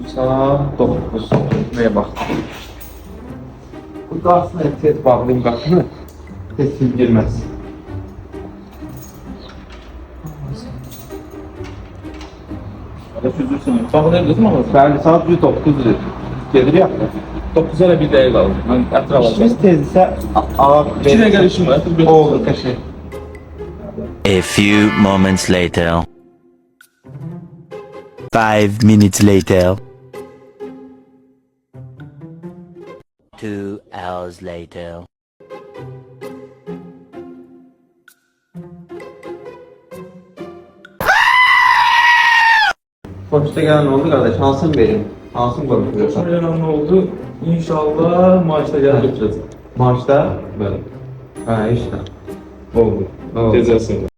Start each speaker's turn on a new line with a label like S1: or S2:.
S1: Saat 9. Neye baktım? Bu da aslında tez bağlayayım qapını. Tez girmez.
S2: Üzülsün. Bağlayabiliriz mi?
S1: Bəli, saat 9'dur. Gelir ya.
S2: 9'a da bir dəqiqə qaldı. Mən ətraf alacağım.
S1: İşimiz tezsə ağa
S2: 2 dəqiqə işim var.
S1: olur qəşəng.
S3: A few moments later. 5 minutes later. 2 hours later.
S1: Poçta gelen ne oldu kardeş? Hansın verin? Hansın konuşuyorsan?
S2: Şöyle ne oldu? İnşallah maaşla gelip götüreceğiz.
S1: Maaşta? Böyle. Ha işte.
S2: Oldu.
S1: Oldu.
S2: Cezasını.